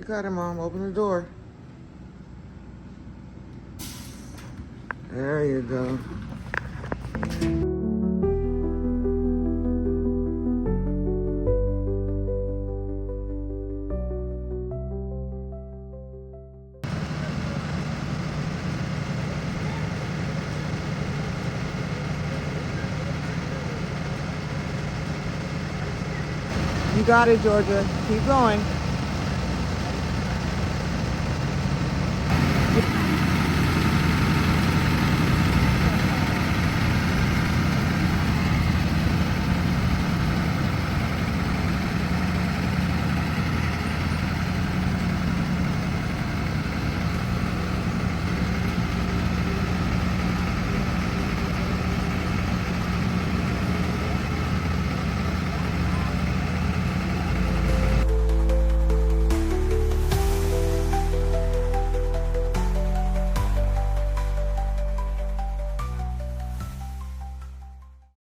got it, Mom. Open the door. There you go. You got it, Georgia. Keep going.